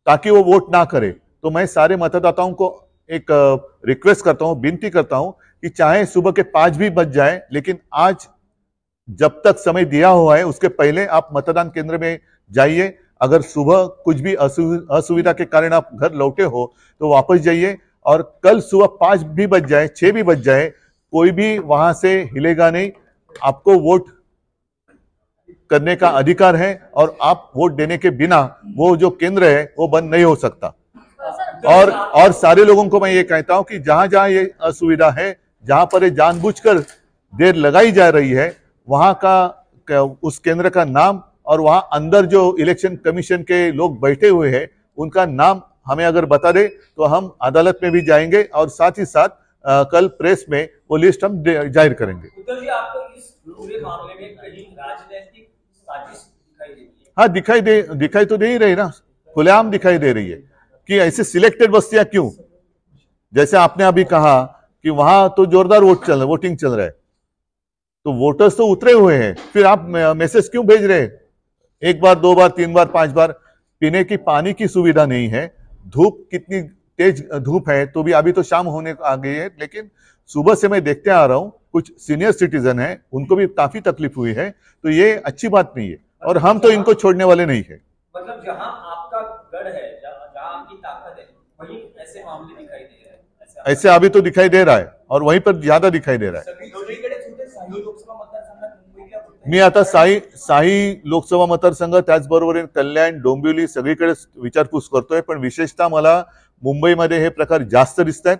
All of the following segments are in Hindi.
ताकि वो वोट ना करे। तो मैं सारे मतदाताओं को एक रिक्वेस्ट करता हूं, विनती करता हूं कि चाहे सुबह के 5 भी बज जाए, लेकिन आज जब तक समय दिया हुआ है उसके पहले आप मतदान केंद्र में जाइए। अगर सुबह कुछ भी असुविधा के कारण आप घर लौटे हो तो वापस जाइए, और कल सुबह 5 भी बज जाए, 6 भी बज जाए, कोई भी वहां से हिलेगा नहीं। आपको वोट करने का अधिकार है, और आप वोट देने के बिना वो जो केंद्र है वो बंद नहीं हो सकता। और सारे लोगों को मैं ये कहता हूं कि जहां जहां ये असुविधा है, जहां पर ये जानबूझकर देर लगाई जा रही है, वहां का उस केंद्र का नाम और वहां अंदर जो इलेक्शन कमीशन के लोग बैठे हुए हैं उनका नाम हमें अगर बता दे तो हम अदालत में भी जाएंगे, और साथ ही साथ कल प्रेस में वो लिस्ट हम जाहिर करेंगे। उत्तर जी, आपको इस पूरे मामले में कहीं राजनीतिक साजिश दिखाई देती है? हाँ, दिखाई तो दे ही रही ना, खुलेआम दिखाई दे रही है कि ऐसे सिलेक्टेड बस्तियां क्यों। जैसे आपने अभी कहा कि वहां तो जोरदार वोटिंग चल रहा है, तो वोटर्स तो उतरे हुए हैं, फिर आप मैसेज क्यों भेज रहे हैं? 1 बार 2 बार 3 बार 5 बार। पीने की पानी की सुविधा नहीं है, धूप कितनी तेज धूप है, तो भी अभी तो शाम होने आ गई है, लेकिन सुबह से मैं देखते आ रहा हूं कुछ सीनियर सिटीजन है उनको भी काफी तकलीफ हुई है। तो ये अच्छी बात नहीं है, और हम तो इनको छोड़ने वाले नहीं है। मतलब जहां आपका गढ़ है, जहां आपकी ताकत है, वहीं ऐसे मामले दिखाई दे रहे हैं? ऐसे अभी तो दिखाई दे रहा है, और वहीं पर ज्यादा दिखाई दे रहा है। मी आता साई लोकसभा मतदारसंघ, त्याचबरोबर कल्याण, डोंबिवली सगळीकडे विचारपूस करतोय, पण विशेषतः मला मुंबईमध्ये हे प्रकार जास्त दिसत आहेत।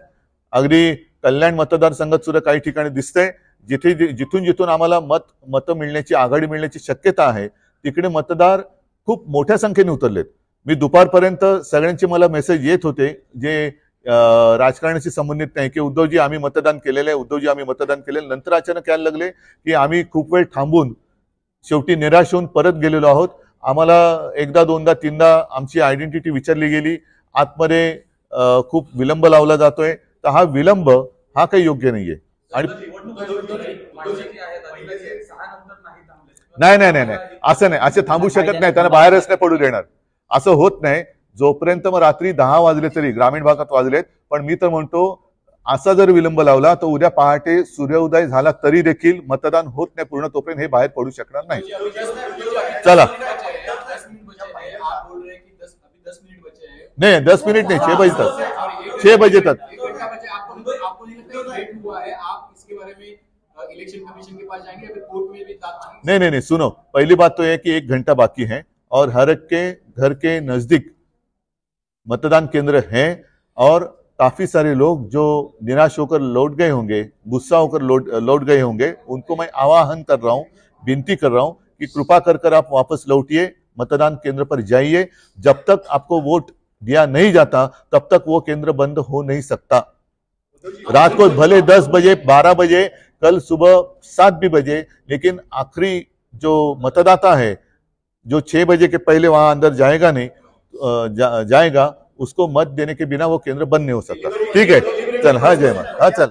अगदी कल्याण मतदारसंघात सुद्धा काही ठिकाणी दिसतंय, जिथून आम्हाला मत मिळण्याची, आघाडी मिळण्याची शक्यता आहे, तिकडे मतदार खूप मोठ्या संख्येने उतरलेत। मी दुपारपर्यंत सगळ्यांचे मला मेसेज येत होते जे राजकारणाशी संबंधित नाही, की उद्धवजी आम्ही मतदान केलेलं आहे, उद्धवजी आम्ही मतदान केलेलं। नंतर अचानक यायला लागले की आम्ही खूप वेळ थांबून शेवटी निराश होऊन परत गेलेलो आहोत। आम्हाला एकदा दोनदा तीनदा आमची आयडेंटिटी विचारली गेली, आतमध्ये खूप विलंब लावला जातोय। तर हा विलंब हा काही योग्य नाहीये। आणि नाही असं नाही, असे थांबू शकत नाही, त्यांना बाहेरच नाही पडू देणार, असं होत नाही। जोपर्यंत मग रात्री 10 वाजले तरी, ग्रामीण भागात वाजलेत, पण मी तर म्हणतो असा जर विलंब लावला तर उद्या पहाटे सूर्योदय झाला तरी देखील मतदान होत नाही पूर्ण, तोपर्यंत हे बाहेर पडू शकणार नाही। चला, नहीं 10 मिनट नहीं, 6 बजे तक, 6 बजे तक। इलेक्शन कमीशन के पास जाएंगे या फिर कोर्ट में भी नहीं, सुनो, पहली बात तो यह कि 1 घंटा बाकी है, और हर एक के घर के नजदीक मतदान केंद्र हैं, और काफी सारे लोग जो निराश होकर लौट गए होंगे, गुस्सा होकर लौट गए होंगे, उनको मैं आह्वान कर रहा हूं, विनती कर रहा हूं कि कृपा कर आप वापस लौटिए, मतदान केंद्र पर जाइए। जब तक आपको वोट दिया नहीं जाता तब तक वो केंद्र बंद हो नहीं सकता। रात को भले 10 बजे 12 बजे, कल सुबह 7 भी बजे, लेकिन आखिरी जो मतदाता है जो 6 बजे के पहले वहां अंदर जाएगा नहीं, जाएगा, उसको मत देने के बिना वो केंद्र बंद नहीं हो सकता। ठीक है, चल, हाँ जय मां, हाँ चल।